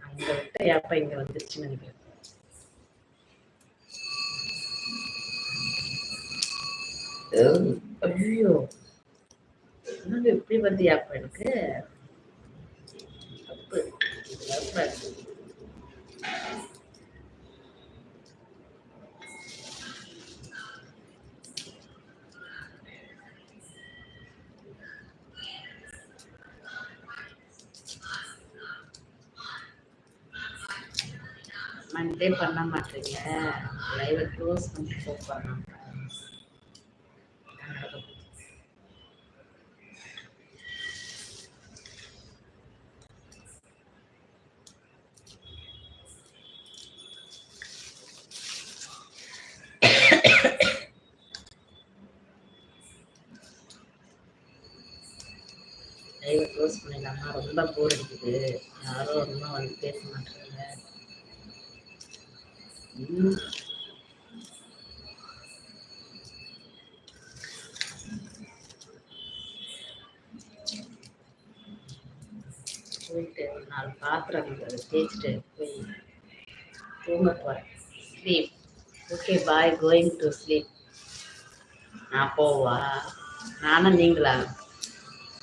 அங்க விட்ட ஏப்ப இங்க வந்துருச்சுன்னு நினைக்கிறேன். ஐயோ எப்படி வந்து ஏப்ப எனக்கு தப்பு. மண்டே பண்ண மாட்டீங்க, லைவ் க்ளோஸ் பண்ணி போப்பாங்க. லைவ் க்ளோஸ் பண்ணிடலாமா? ரொம்ப போர் அடிக்குது, யாரும் ஒன்றும் வந்து பேச மாட்டாங்க. போயிட்டு ஒரு 4 பாத்திரம் தேய்ச்சிட்டு போய் தூங்க போறேன். Sleep. Okay bye, going to sleep. நான் போவா? நானும் நீங்களா?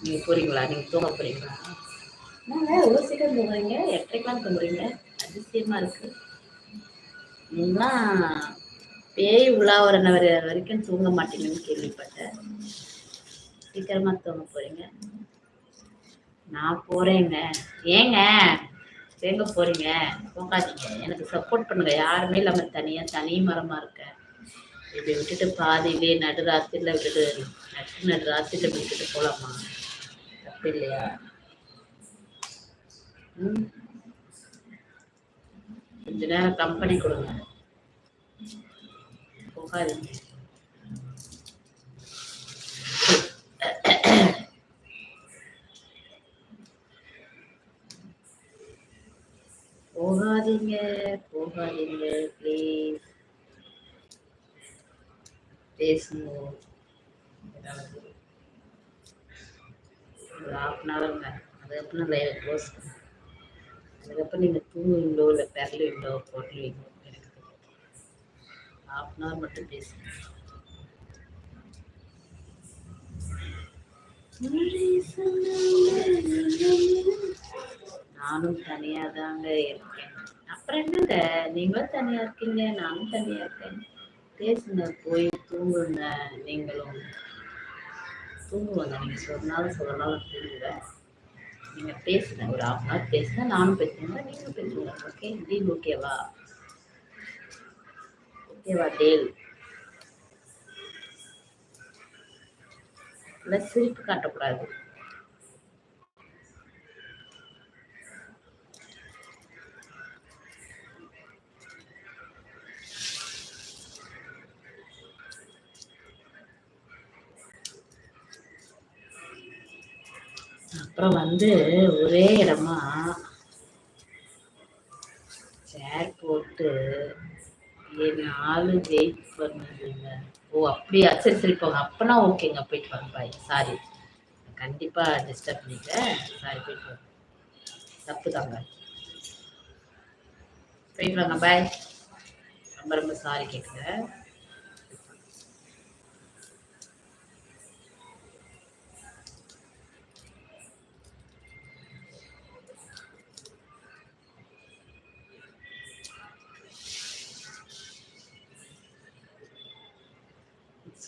நீங்க போறீங்களா? நீங்க தூங்க போறீங்களா? என்னங்க ஒரு சீக்கிரம் தூங்குறீங்க? 8:30க்கெல்லாம் தூங்குறீங்க, அதிசயமா இருக்கு. நீங்களாம் பேய் உலாவரன வரைக்கும் தூங்க மாட்டீங்கன்னு கேள்விப்பட்டேன். சீக்கிரமா தூங்க போறீங்க. நான் போறேங்க. ஏங்க எங்க போறீங்க? போகாதீங்க, எனக்கு சப்போர்ட் பண்ணுங்க. யாருமே இல்லாம தனி மரமா இருக்கேன். இப்படி விட்டுட்டு பாதியிலே நடுராத்திரில விட்டுட்டு நடுராத்திரில விட்டுட்டு போலாமா? தப்பு இல்லையா? கொஞ்ச நேரம் கம்பெனி கொடுங்க, போகாதீங்க. போகாதீங்க ப்ளீஸ். பேசணும். ஒரு 1/2 hourங்க, அதுக்கப்புறம் லைவ் க்ளோஸ் பண்ணுங்க. அதுக்கப்புறம் நீங்க தூங்குவீங்களோ இல்லை பெறலுவீங்களோ பொருளுவீங்களோ எனக்கு 1/2 hour மட்டும் பேசுங்க. நானும் தனியா தாங்க இருக்கேன். அப்புறம் என்னங்க, நீங்களும் தனியா இருக்கீங்க, நானும் தனியா இருக்கேன். பேசுங்க, போய் தூங்குங்க. நீங்களும் தூங்குவாங்க. நீங்க சொன்னாலும் சொல்லலாம் தூங்குவேன். நீங்க பேசுங்க, ஒரு 1/2 hour பேசுங்க, நானும் பேசுங்க, நீங்களும் பேசுங்க. Okay deal? ஓகேவா? ஓகேவா டீல்? இல்லை சிரிப்பு காட்டக்கூடாது. அப்புறம் வந்து ஒரே இடமா சேர் போட்டு என் ஆளு வெயிட் பண்ணுதுங்க. ஓ அப்படியா? சரி போங்க. அப்பனா ஓகேங்க, போயிட்டு வாங்க. பாய். சாரி, கண்டிப்பா டிஸ்டர்ப் பண்ணிட்டேன். சாரி, போயிட்டு வாங்க. தப்பு தாங்க, போயிட்டு வாங்க. பாய். ரொம்ப சாரி கேட்குறேன்.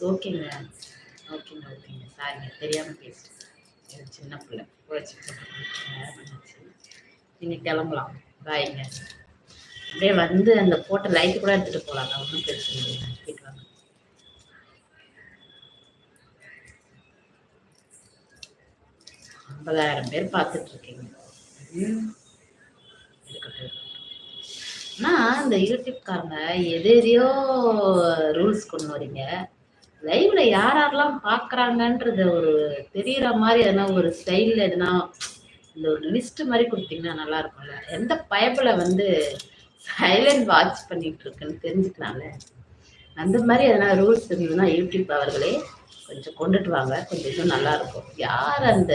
ஓகேங்க. சாரிங்க, தெரியாம பேசுறேன். சின்ன பிள்ளை போச்சு. நீங்க கிளம்பலாம். பாய்ங்க. அப்படியே வந்து அந்த போட்ட லைட் கூட எடுத்துட்டு போலாம், ஒன்றும் பிரச்சனை இல்லை. போயிட்டு வாங்க. 50,000 பேர் பார்த்துட்டு இருக்கீங்க. ஆனா இந்த யூடியூப்காரங்க எதையோ ரூல்ஸ் கொண்டு வரீங்க. லைவ்ல யாரெல்லாம் பாக்குறாங்கன்றது ஒரு தெரியற மாதிரி எதனா ஒரு ஸ்டைல்ல எதனா இந்த ஒரு லிஸ்ட் மாதிரி கொடுத்தீங்கன்னா நல்லா இருக்கும்ல. எந்த பயப்புல வந்து சைலண்ட் வாட்ச் பண்ணிட்டு இருக்குன்னு தெரிஞ்சுக்கலாம்ல. அந்த மாதிரி எதனா ரூல்ஸ் இருந்ததுன்னா யூடியூப் அவர்களே கொஞ்சம் கொண்டுட்டு வாங்க, கொஞ்சம் இன்னும் நல்லா இருக்கும். யார் அந்த